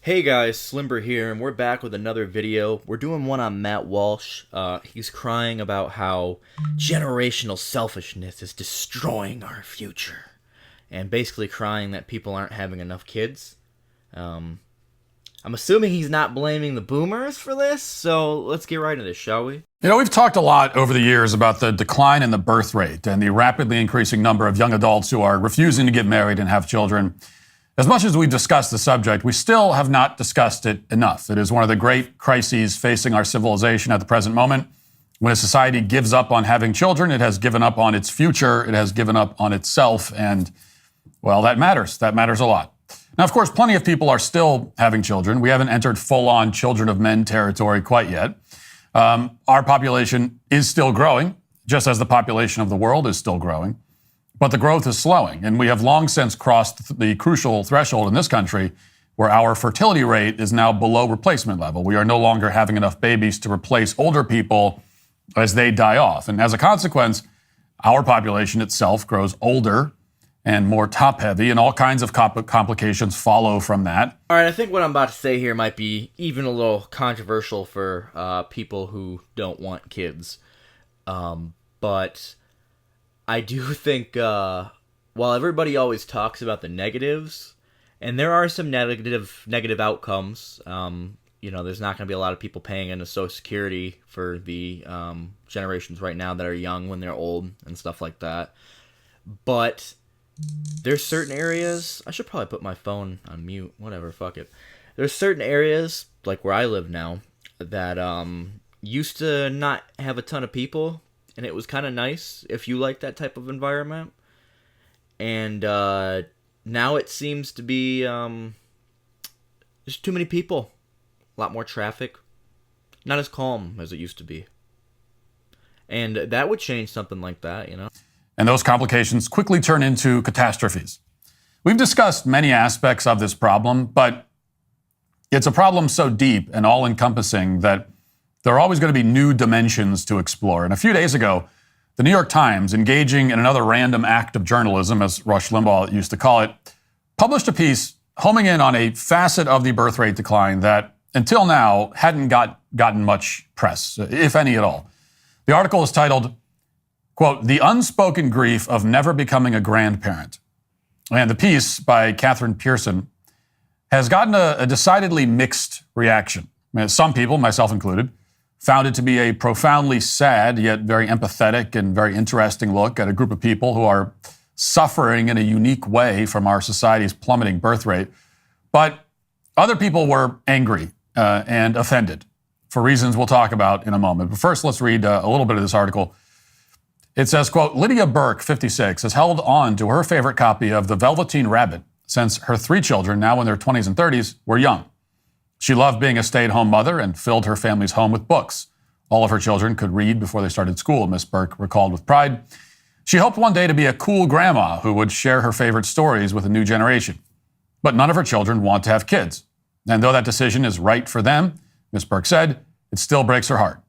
Hey guys, Slimber here, and we're back with another video. We're doing one on Matt Walsh. He's crying about how generational selfishness is destroying our future. And basically crying that people aren't having enough kids. I'm assuming he's not blaming the boomers for this, so let's get right into this, shall we? We've talked a lot over the years about the decline in the birth rate and the rapidly increasing number of young adults who are refusing to get married and have children. As much as we've discussed the subject, we still have not discussed it enough. It is one of the great crises facing our civilization at the present moment. When a society gives up on having children, it has given up on its future, it has given up on itself, and, well, that matters. That matters a lot. Now, of course, plenty of people are still having children. We haven't entered full-on children of men territory quite yet. Our population is still growing, just as the population of the world is still growing. But the growth is slowing, and we have long since crossed the crucial threshold in this country where our fertility rate is now below replacement level. We are no longer having enough babies to replace older people as they die off. And as a consequence, our population itself grows older and more top-heavy, and all kinds of complications follow from that. All right, I think what I'm about to say here might be even a little controversial for people who don't want kids. But I do think, while everybody always talks about the negatives, and there are some negative outcomes, there's not going to be a lot of people paying into Social Security for the generations right now that are young when they're old and stuff like that. But there's certain areas, I should probably put my phone on mute, whatever, fuck it. There's certain areas, like where I live now, that used to not have a ton of people, and it was kind of nice if you like that type of environment. And now it seems to be there's too many people, a lot more traffic, not as calm as it used to be. And that would change something like that, And those complications quickly turn into catastrophes. We've discussed many aspects of this problem, but it's a problem so deep and all-encompassing that there are always going to be new dimensions to explore. And a few days ago, the New York Times, engaging in another random act of journalism, as Rush Limbaugh used to call it, published a piece homing in on a facet of the birth rate decline that, until now, hadn't gotten much press, if any at all. The article is titled, quote, "The Unspoken Grief of Never Becoming a Grandparent." And the piece by Catherine Pearson has gotten a decidedly mixed reaction. I mean, some people, myself included, found it to be a profoundly sad yet very empathetic and very interesting look at a group of people who are suffering in a unique way from our society's plummeting birth rate. But other people were angry and offended for reasons we'll talk about in a moment. But first, let's read a little bit of this article. It says, quote, "Lydia Burke, 56, has held on to her favorite copy of The Velveteen Rabbit since her 3 children, now in their 20s and 30s, were young. She loved being a stay-at-home mother and filled her family's home with books. All of her children could read before they started school," Miss Burke recalled with pride. "She hoped one day to be a cool grandma who would share her favorite stories with a new generation. But none of her children want to have kids. And though that decision is right for them," Miss Burke said, "it still breaks her heart.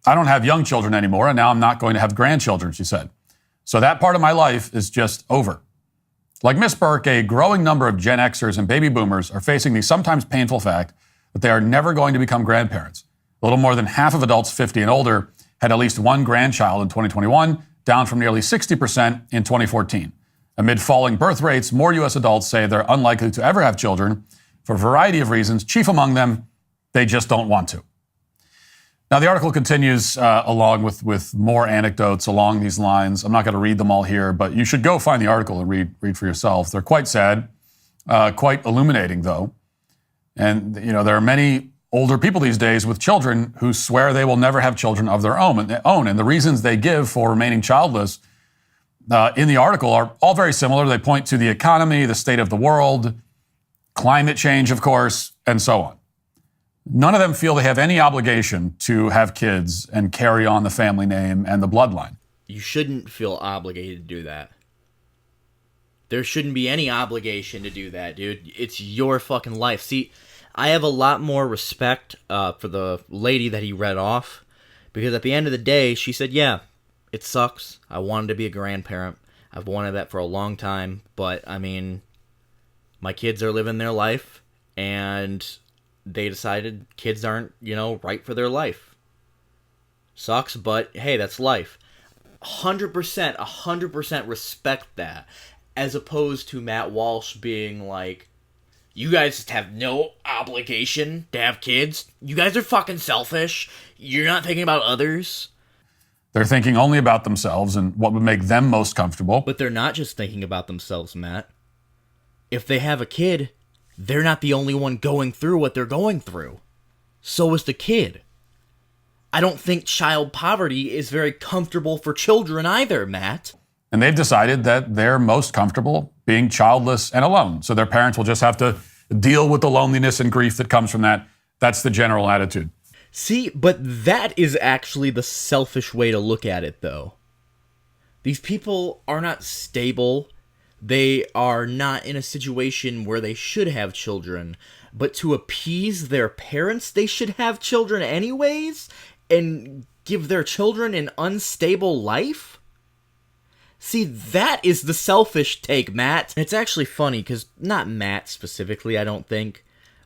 I don't have young children anymore, and now I'm not going to have grandchildren," she said. "So that part of my life is just over." Like Miss Burke, a growing number of Gen Xers and baby boomers are facing the sometimes painful fact that they are never going to become grandparents. A little more than half of adults 50 and older had at least one grandchild in 2021, down from nearly 60% in 2014. Amid falling birth rates, more U.S. adults say they're unlikely to ever have children for a variety of reasons, chief among them, they just don't want to. Now, the article continues along with more anecdotes along these lines. I'm not going to read them all here, but you should go find the article and read for yourself. They're quite sad, quite illuminating, though. And, there are many older people these days with children who swear they will never have children of their own. And the reasons they give for remaining childless in the article are all very similar. They point to the economy, the state of the world, climate change, of course, and so on. None of them feel they have any obligation to have kids and carry on the family name and the bloodline. You shouldn't feel obligated to do that. There shouldn't be any obligation to do that, dude. It's your fucking life. See, I have a lot more respect for the lady that he read off, because at the end of the day, she said, yeah, it sucks. I wanted to be a grandparent. I've wanted that for a long time, but, I mean, my kids are living their life, and they decided kids aren't, right for their life. Sucks, but hey, that's life. 100% respect that. As opposed to Matt Walsh being like, you guys just have no obligation to have kids. You guys are fucking selfish. You're not thinking about others. They're thinking only about themselves and what would make them most comfortable. But they're not just thinking about themselves, Matt. If they have a kid, they're not the only one going through what they're going through. So is the kid. I don't think child poverty is very comfortable for children either, Matt. And they've decided that they're most comfortable being childless and alone. So their parents will just have to deal with the loneliness and grief that comes from that. That's the general attitude. See, but that is actually the selfish way to look at it, though. These people are not stable. They are not in a situation where they should have children. But to appease their parents, they should have children anyways and give their children an unstable life? See, that is the selfish take, Matt. It's actually funny, because not Matt specifically, I don't think,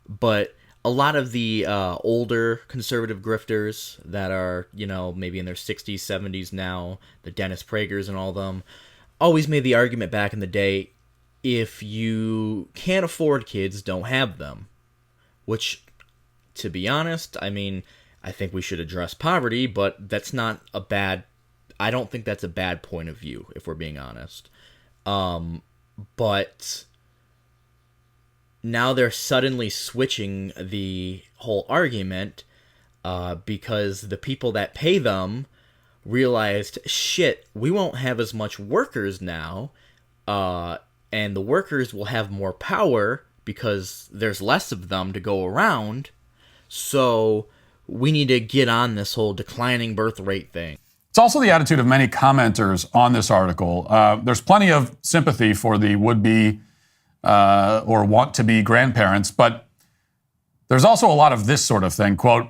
but a lot of the older conservative grifters that are, maybe in their 60s, 70s now, the Dennis Pragers and all of them, always made the argument back in the day, if you can't afford kids, don't have them. Which, to be honest, I think we should address poverty, but that's not a bad... I don't think that's a bad point of view, if we're being honest. But now they're suddenly switching the whole argument because the people that pay them realized, shit, we won't have as much workers now, and the workers will have more power because there's less of them to go around, so we need to get on this whole declining birth rate thing. It's also the attitude of many commenters on this article. There's plenty of sympathy for the would-be or want-to-be grandparents, but there's also a lot of this sort of thing. Quote,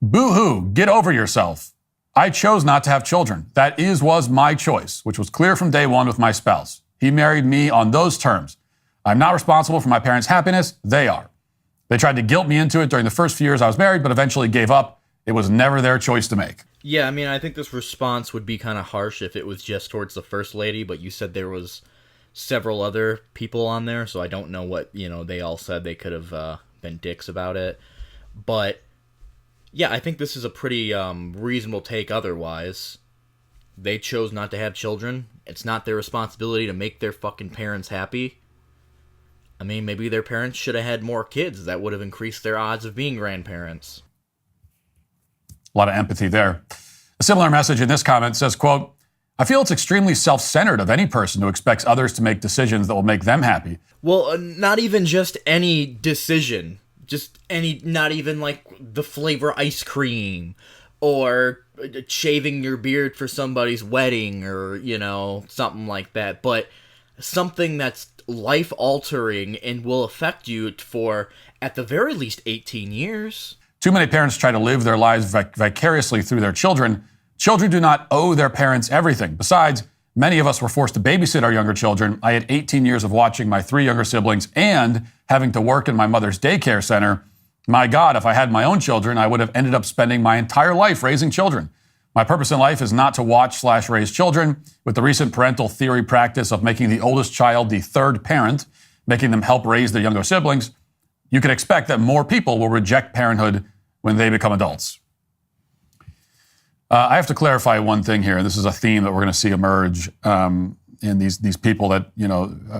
boo-hoo, get over yourself. I chose not to have children. That was my choice, which was clear from day one with my spouse. He married me on those terms. I'm not responsible for my parents' happiness. They are. They tried to guilt me into it during the first few years I was married, but eventually gave up. It was never their choice to make. Yeah, I think this response would be kind of harsh if it was just towards the first lady, but you said there was several other people on there, so I don't know what, they all said. They could have been dicks about it. But, yeah, I think this is a pretty reasonable take otherwise. They chose not to have children. It's not their responsibility to make their fucking parents happy. Maybe their parents should have had more kids. That would have increased their odds of being grandparents. A lot of empathy there. A similar message in this comment says, quote, I feel it's extremely self-centered of any person who expects others to make decisions that will make them happy. Well, not even just any decision. Just any, not even like the flavor ice cream or shaving your beard for somebody's wedding or, something like that. But something that's life-altering and will affect you for, at the very least, 18 years. Too many parents try to live their lives vicariously through their children. Children do not owe their parents everything. Besides, many of us were forced to babysit our younger children. I had 18 years of watching my 3 younger siblings and having to work in my mother's daycare center. My God, if I had my own children, I would have ended up spending my entire life raising children. My purpose in life is not to watch/raise children. With the recent parental theory practice of making the oldest child the third parent, making them help raise their younger siblings, you can expect that more people will reject parenthood when they become adults. I have to clarify one thing here, and this is a theme that we're going to see emerge in these people that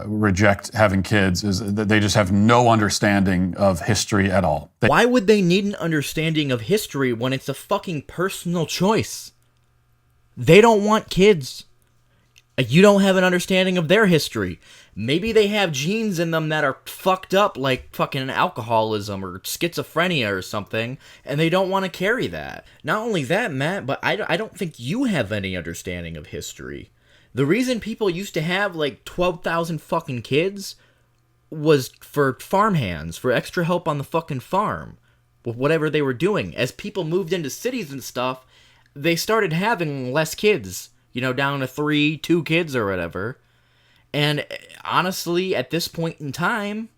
reject having kids, is that they just have no understanding of history at all. Why would they need an understanding of history when it's a fucking personal choice? They don't want kids. You don't have an understanding of their history. Maybe they have genes in them that are fucked up, like fucking alcoholism or schizophrenia or something, and they don't want to carry that. Not only that, Matt, but I don't think you have any understanding of history. The reason people used to have like 12,000 fucking kids was for farmhands, for extra help on the fucking farm, with whatever they were doing. As people moved into cities and stuff, they started having less kids, down to 3, 2 kids or whatever. And honestly, at this point in time,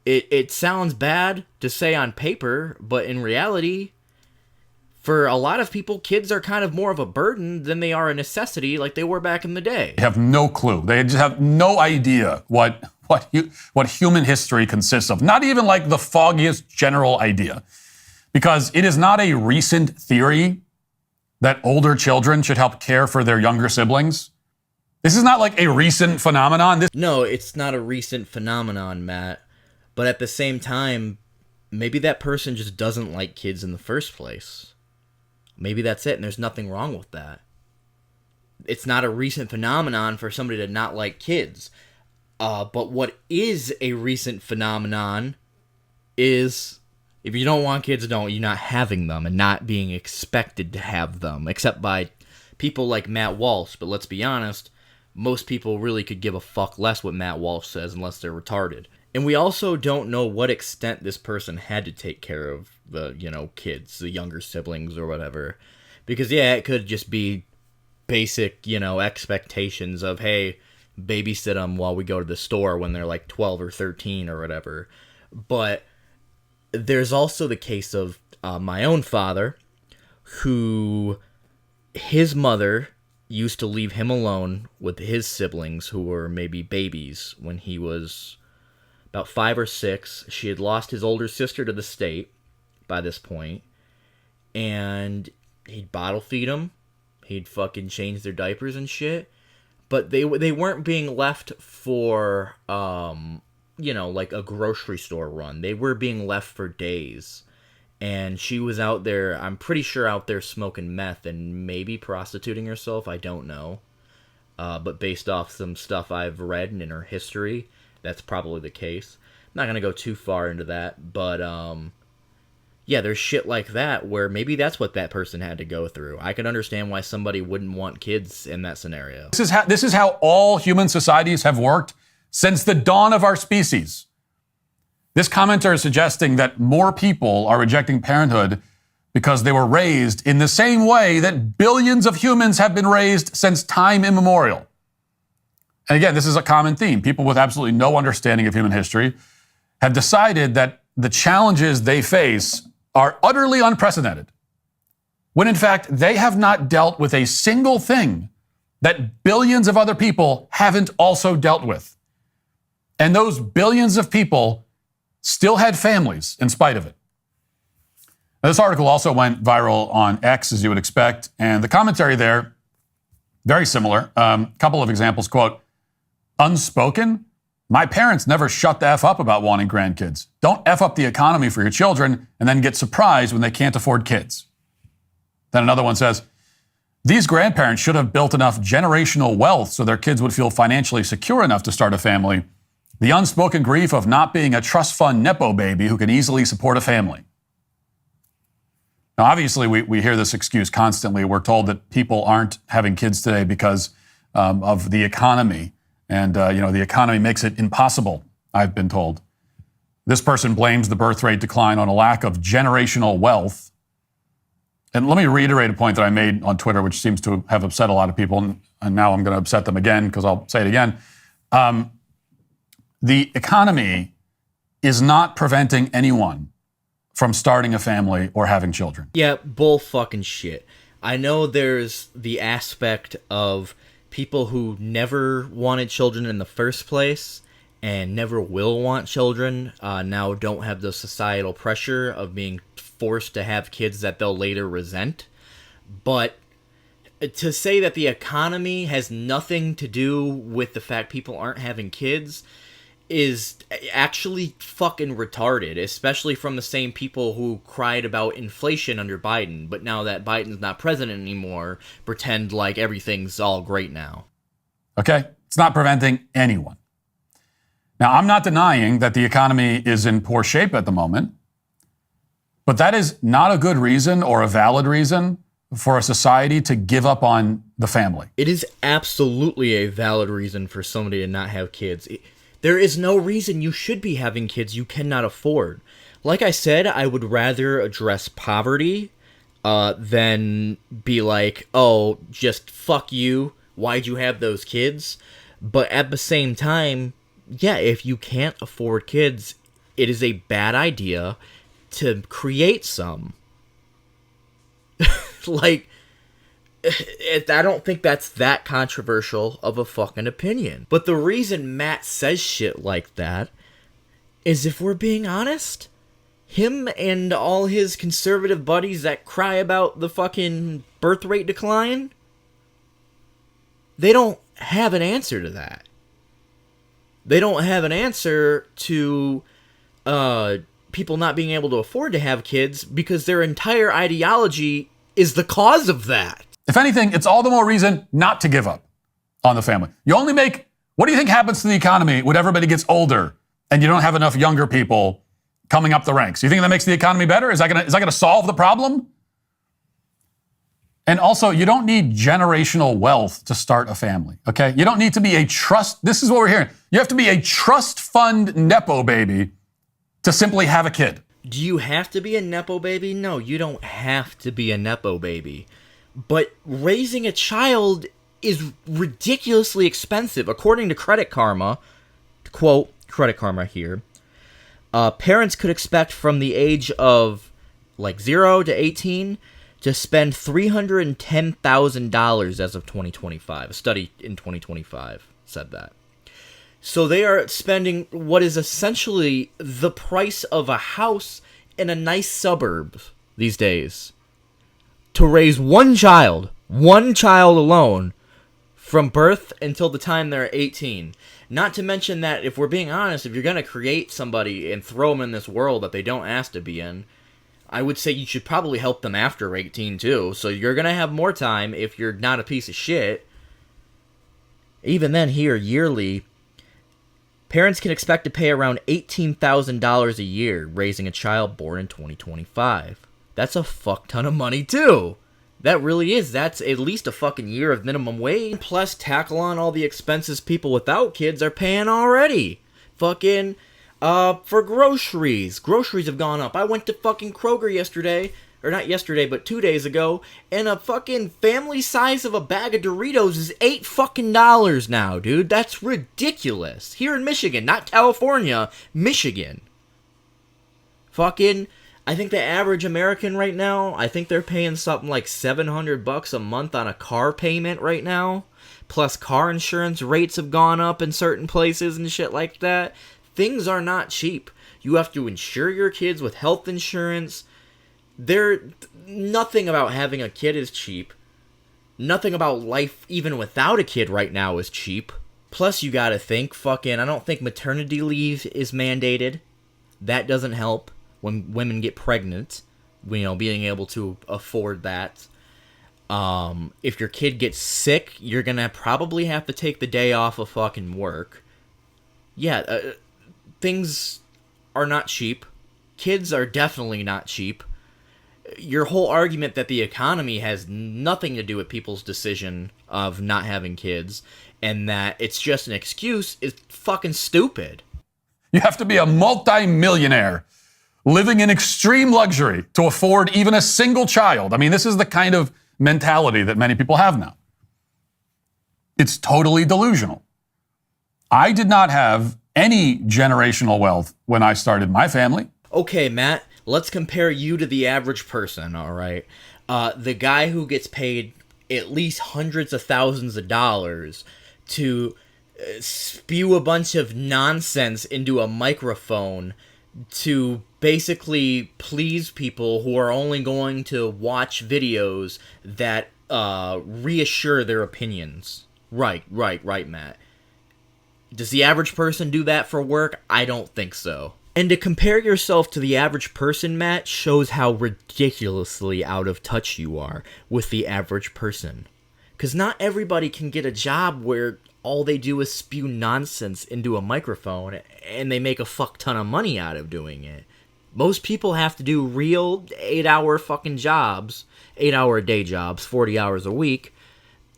it sounds bad to say on paper, but in reality, for a lot of people, kids are kind of more of a burden than they are a necessity, like they were back in the day. They have no clue. They just have no idea what human history consists of. Not even like the foggiest general idea. Because it is not a recent theory that older children should help care for their younger siblings. This is not like a recent phenomenon. No, it's not a recent phenomenon, Matt. But at the same time, maybe that person just doesn't like kids in the first place. Maybe that's it, and there's nothing wrong with that. It's not a recent phenomenon for somebody to not like kids. But what is a recent phenomenon is, if you don't want kids, you're not having them and not being expected to have them, except by people like Matt Walsh. But let's be honest, most people really could give a fuck less what Matt Walsh says unless they're retarded. And we also don't know what extent this person had to take care of the, kids, the younger siblings or whatever. Because, yeah, it could just be basic, expectations of, hey, babysit them while we go to the store when they're like 12 or 13 or whatever. But there's also the case of my own father, who his mother used to leave him alone with his siblings who were maybe babies when he was about 5 or 6. She had lost his older sister to the state by this point, and he'd bottle feed them. He'd fucking change their diapers and shit. But they weren't being left for, like a grocery store run. They were being left for days. And she was out there, I'm pretty sure out there smoking meth and maybe prostituting herself. I don't know. But based off some stuff I've read and in her history, that's probably the case. I'm not going to go too far into that. But, yeah, there's shit like that where maybe that's what that person had to go through. I can understand why somebody wouldn't want kids in that scenario. This is how all human societies have worked since the dawn of our species. This commenter is suggesting that more people are rejecting parenthood because they were raised in the same way that billions of humans have been raised since time immemorial. And again, this is a common theme. People with absolutely no understanding of human history have decided that the challenges they face are utterly unprecedented, when in fact they have not dealt with a single thing that billions of other people haven't also dealt with. And those billions of people still had families in spite of it. Now, this article also went viral on X, as you would expect, and the commentary there, very similar. Couple of examples, quote, unspoken, my parents never shut the F up about wanting grandkids. Don't F up the economy for your children and then get surprised when they can't afford kids. Then another one says, these grandparents should have built enough generational wealth so their kids would feel financially secure enough to start a family. The unspoken grief of not being a trust fund Nepo baby who can easily support a family. Now, obviously, we hear this excuse constantly. We're told that people aren't having kids today because of the economy. And, the economy makes it impossible, I've been told. This person blames the birth rate decline on a lack of generational wealth. And let me reiterate a point that I made on Twitter, which seems to have upset a lot of people. And now I'm going to upset them again because I'll say it again. The economy is not preventing anyone from starting a family or having children. Yeah, bull fucking shit. I know there's the aspect of people who never wanted children in the first place and never will want children now don't have the societal pressure of being forced to have kids that they'll later resent. But to say that the economy has nothing to do with the fact people aren't having kids is actually fucking retarded, especially from the same people who cried about inflation under Biden, but now that Biden's not president anymore, pretend like everything's all great now. Okay? It's not preventing anyone. Now, I'm not denying that the economy is in poor shape at the moment, but that is not a good reason or a valid reason for a society to give up on the family. It is absolutely a valid reason for somebody to not have kids. There is no reason you should be having kids you cannot afford. Like I said, I would rather address poverty than be like, oh, just fuck you. Why'd you have those kids? But at the same time, yeah, if you can't afford kids, it is a bad idea to create some. Like, I don't think that's that controversial of a fucking opinion. But the reason Matt says shit like that is, if we're being honest, him and all his conservative buddies that cry about the fucking birth rate decline, they don't have an answer to that. They don't have an answer to people not being able to afford to have kids, because their entire ideology is the cause of that. If anything, it's all the more reason not to give up on the family. You only make, what do you think happens to the economy when everybody gets older and you don't have enough younger people coming up the ranks? You think that makes the economy better? Is that gonna solve the problem? And also, you don't need generational wealth to start a family, okay? You don't need to be a trust, this is what we're hearing. You have to be a trust fund Nepo baby to simply have a kid. Do you have to be a Nepo baby? No, you don't have to be a Nepo baby. But raising a child is ridiculously expensive. According to Credit Karma, quote, Credit Karma here, parents could expect from the age of like 0 to 18 to spend $310,000 as of 2025. A study in 2025 said that. So they are spending what is essentially the price of a house in a nice suburb these days to raise one child alone, from birth until the time they're 18. Not to mention that, if we're being honest, if you're going to create somebody and throw them in this world that they don't ask to be in, I would say you should probably help them after 18 too. So you're going to have more time if you're not a piece of shit. Even then, here, yearly, parents can expect to pay around $18,000 a year raising a child born in 2025. That's a fuck ton of money too. That really is. That's at least a fucking year of minimum wage. Plus, tackle on all the expenses people without kids are paying already. Fucking, for groceries. Groceries have gone up. I went to fucking Kroger yesterday, or not yesterday, but 2 days ago, and a fucking family size of a bag of Doritos is $8 fucking now, dude. That's ridiculous. Here in Michigan, not California, Michigan. Fucking, I think the average American right now, I think they're paying something like $700 a month on a car payment right now. Plus, car insurance rates have gone up in certain places and shit like that. Things are not cheap. You have to insure your kids with health insurance. Nothing about having a kid is cheap. Nothing about life, even without a kid right now, is cheap. Plus, you gotta think, I don't think maternity leave is mandated. That doesn't help when women get pregnant, being able to afford that. If your kid gets sick, you're gonna probably have to take the day off of fucking work. Yeah, things are not cheap. Kids are definitely not cheap. Your whole argument that the economy has nothing to do with people's decision of not having kids, and that it's just an excuse, is fucking stupid. You have to be a multi-millionaire living in extreme luxury to afford even a single child. I mean, this is the kind of mentality that many people have now. It's totally delusional. I did not have any generational wealth when I started my family. Okay, Matt, let's compare you to the average person, all right? The guy who gets paid at least hundreds of thousands of dollars to spew a bunch of nonsense into a microphone to basically please people who are only going to watch videos that reassure their opinions. Right, Matt. Does the average person do that for work? I don't think so. And to compare yourself to the average person, Matt, shows how ridiculously out of touch you are with the average person. Because not everybody can get a job where all they do is spew nonsense into a microphone and they make a fuck ton of money out of doing it. Most people have to do real 8-hour fucking jobs, 8-hour day jobs, 40 hours a week.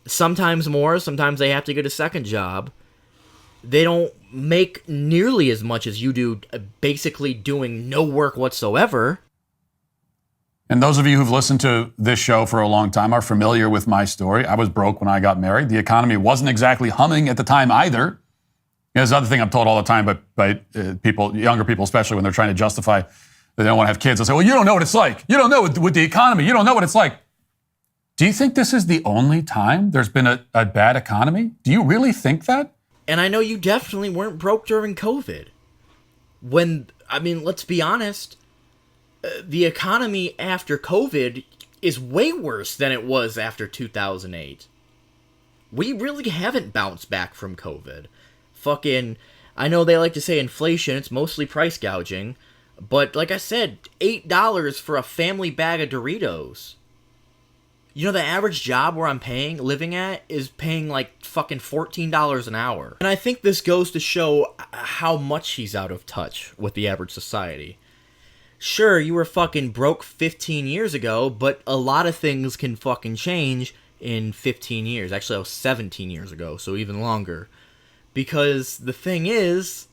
Sometimes more, sometimes they have to get a second job. They don't make nearly as much as you do, basically doing no work whatsoever. And those of you who've listened to this show for a long time are familiar with my story. I was broke when I got married. The economy wasn't exactly humming at the time either. There's another thing I'm told all the time by people, younger people especially, when they're trying to justify that they don't want to have kids. They'll say, well, you don't know what it's like. You don't know with the economy. You don't know what it's like. Do you think this is the only time there's been a bad economy? Do you really think that? And I know you definitely weren't broke during COVID. Let's be honest, the economy after COVID is way worse than it was after 2008. We really haven't bounced back from COVID. I know they like to say inflation, it's mostly price gouging, but like I said, $8 for a family bag of Doritos. You know, the average job where I'm living at, is paying like fucking $14 an hour. And I think this goes to show how much he's out of touch with the average society. Sure, you were fucking broke 15 years ago, but a lot of things can fucking change in 15 years. Actually, that was 17 years ago, so even longer. Because the thing is,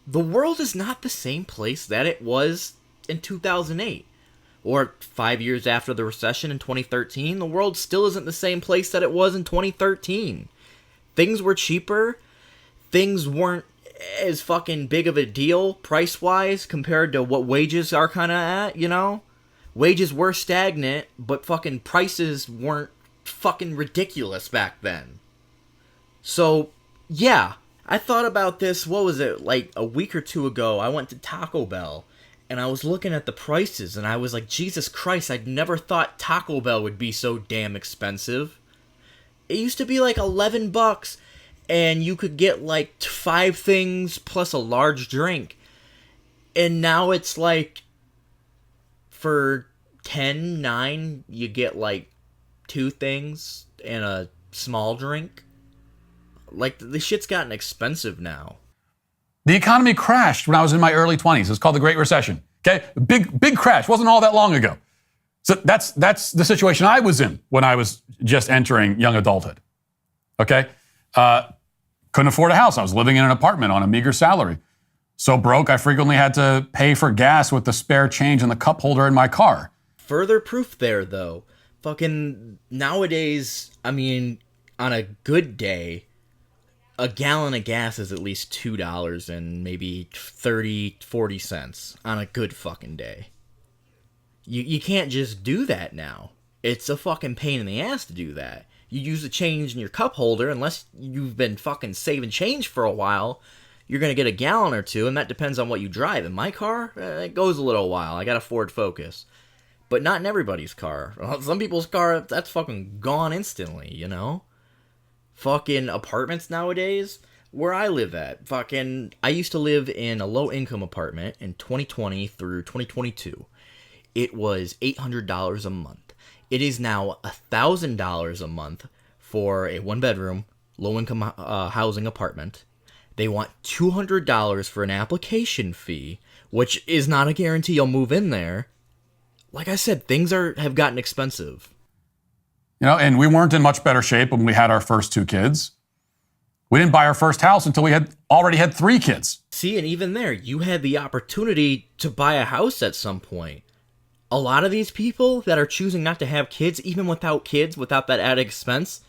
the world is not the same place that it was in 2008. Or 5 years after the recession in 2013, the world still isn't the same place that it was in 2013. Things were cheaper. Things weren't as fucking big of a deal price-wise compared to what wages are kind of at, you know? Wages were stagnant, but fucking prices weren't fucking ridiculous back then. So, yeah, I thought about this, what was it, like a week or two ago, I went to Taco Bell. And I was looking at the prices, and I was like, Jesus Christ, I'd never thought Taco Bell would be so damn expensive. It used to be like $11, and you could get like 5 things plus a large drink. And now it's like, for $10.9, you get like 2 things and a small drink. Like, the shit's gotten expensive now. The economy crashed when I was in my early 20s. It's called the Great Recession. Okay? Big crash. Wasn't all that long ago. So that's the situation I was in when I was just entering young adulthood. Okay? Couldn't afford a house. I was living in an apartment on a meager salary. So broke, I frequently had to pay for gas with the spare change in the cup holder in my car. Further proof there, though. Fucking nowadays, I mean, on a good day, a gallon of gas is at least $2 and maybe 40 cents on a good fucking day. You can't just do that now. It's a fucking pain in the ass to do that. You use the change in your cup holder, unless you've been fucking saving change for a while, you're going to get a gallon or two, and that depends on what you drive. In my car, it goes a little while. I got a Ford Focus. But not in everybody's car. Some people's car, that's fucking gone instantly, you know? Fucking apartments nowadays, where I live at, I used to live in a low-income apartment in 2020 through 2022. It was $800 a month. It is now $1,000 a month for a one-bedroom, low-income housing apartment. They want $200 for an application fee, which is not a guarantee you'll move in there. Like I said, things have gotten expensive. You know, and we weren't in much better shape when we had our first 2 kids. We didn't buy our first house until we had already had 3 kids. See, and even there, you had the opportunity to buy a house at some point. A lot of these people that are choosing not to have kids, even without kids, without that added expense,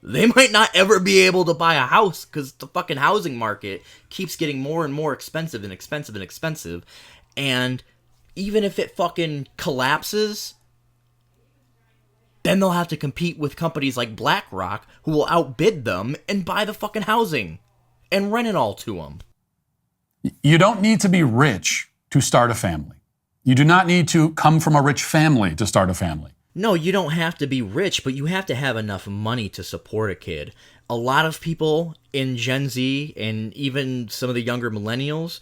they might not ever be able to buy a house because the fucking housing market keeps getting more and more expensive and expensive and expensive. And even if it fucking collapses, then they'll have to compete with companies like BlackRock, who will outbid them and buy the fucking housing and rent it all to them. You don't need to be rich to start a family. You do not need to come from a rich family to start a family. No, you don't have to be rich, but you have to have enough money to support a kid. A lot of people in Gen Z and even some of the younger millennials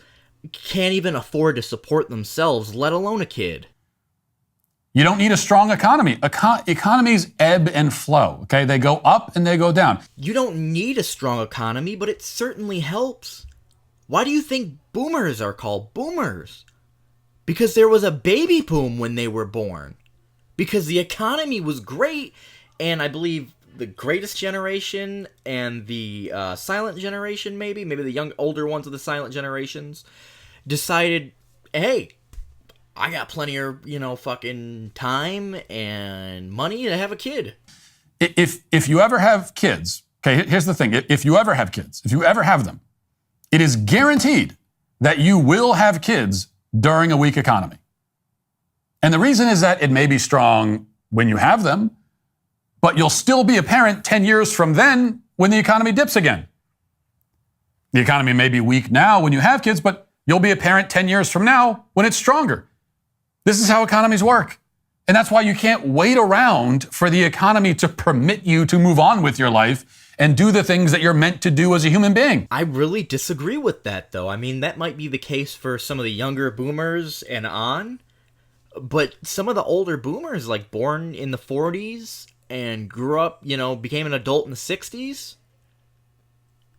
can't even afford to support themselves, let alone a kid. You don't need a strong economy. Economies ebb and flow, okay? They go up and they go down. You don't need a strong economy, but it certainly helps. Why do you think boomers are called boomers? Because there was a baby boom when they were born. Because the economy was great, and I believe the greatest generation and the silent generation, maybe the older ones of the silent generations, decided, hey, I got plenty of, fucking time and money to have a kid. If you ever have kids, okay, here's the thing. If you ever have kids, if you ever have them, it is guaranteed that you will have kids during a weak economy. And the reason is that it may be strong when you have them, but you'll still be a parent 10 years from then when the economy dips again. The economy may be weak now when you have kids, but you'll be a parent 10 years from now when it's stronger. This is how economies work. And that's why you can't wait around for the economy to permit you to move on with your life and do the things that you're meant to do as a human being. I really disagree with that, though. I mean, that might be the case for some of the younger boomers and on, but some of the older boomers, like born in the 40s and grew up, became an adult in the 60s,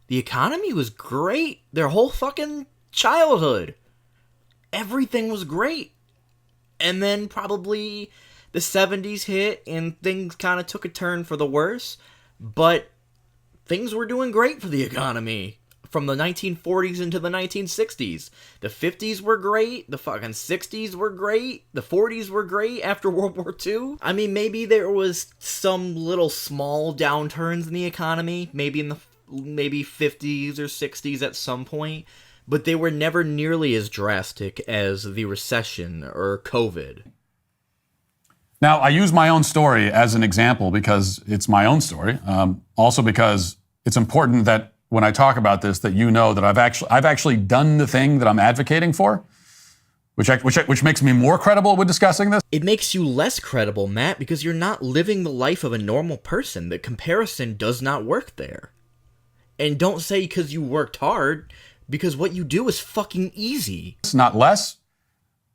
the economy was great. Their whole fucking childhood. Everything was great. And then probably the 70s hit and things kind of took a turn for the worse. But things were doing great for the economy from the 1940s into the 1960s. The 50s were great. The fucking 60s were great. The 40s were great after World War II. I mean, maybe there was some little small downturns in the economy, maybe in the 50s or 60s at some point, but they were never nearly as drastic as the recession or COVID. Now, I use my own story as an example because it's my own story. Also because it's important that when I talk about this, that you know that I've actually done the thing that I'm advocating for, which makes me more credible with discussing this. It makes you less credible, Matt, because you're not living the life of a normal person. The comparison does not work there. And don't say because you worked hard, because what you do is fucking easy. It's not less.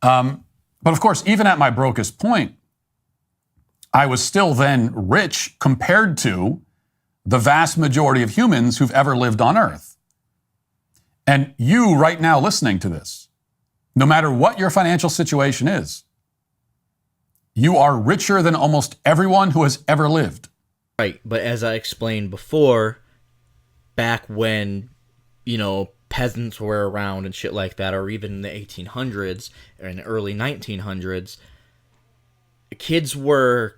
But of course, even at my brokest point, I was still then rich compared to the vast majority of humans who've ever lived on Earth. And you right now listening to this, no matter what your financial situation is, you are richer than almost everyone who has ever lived. Right, but as I explained before, back when, peasants were around and shit like that, or even in the 1800s or in the early 1900s, kids were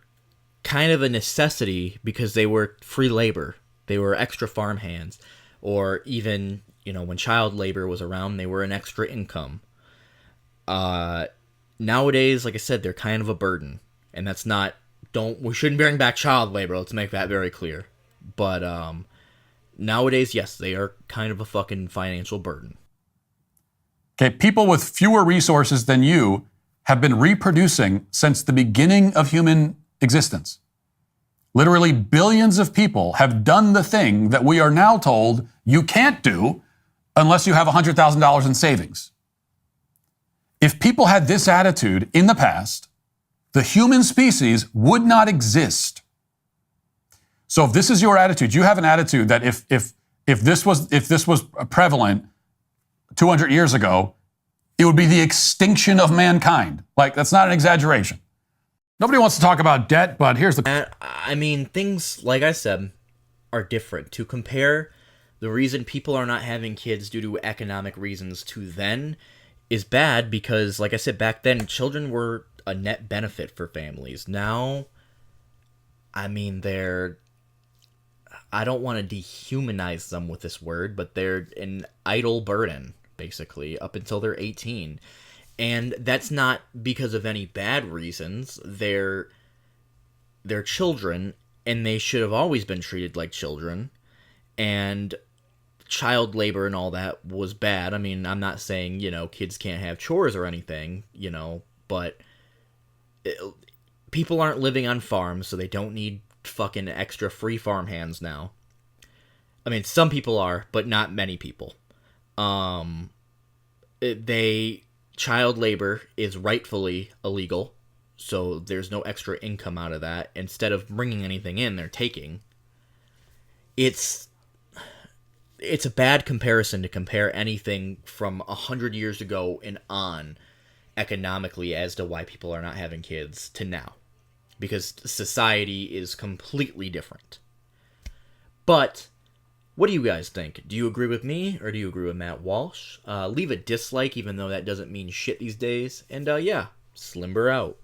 kind of a necessity because they were free labor. They were extra farm hands. Or even, when child labor was around, they were an extra income. Nowadays, like I said, they're kind of a burden. And that's not, we shouldn't bring back child labor. Let's make that very clear. But, nowadays, yes, they are kind of a fucking financial burden. Okay, people with fewer resources than you have been reproducing since the beginning of human existence. Literally billions of people have done the thing that we are now told you can't do unless you have $100,000 in savings. If people had this attitude in the past, the human species would not exist. So if this is your attitude, you have an attitude that if this was prevalent 200 years ago, it would be the extinction of mankind. Like, that's not an exaggeration. Nobody wants to talk about debt, but here's the... I mean, things, like I said, are different. To compare the reason people are not having kids due to economic reasons to then is bad because, like I said, back then, children were a net benefit for families. Now, I mean, I don't want to dehumanize them with this word, but they're an idle burden, basically, up until they're 18. And that's not because of any bad reasons. They're children, and they should have always been treated like children. And child labor and all that was bad. I mean, I'm not saying, kids can't have chores or anything, but people aren't living on farms, so they don't need fucking extra free farm hands now. I mean, some people are, but not many people. Child labor is rightfully illegal, so there's no extra income out of that. Instead of bringing anything in, they're taking. It's a bad comparison to compare anything from 100 years ago and on economically as to why people are not having kids to now. Because society is completely different. But what do you guys think? Do you agree with me, or do you agree with Matt Walsh? Leave a dislike, even though that doesn't mean shit these days. And yeah, Slimber out.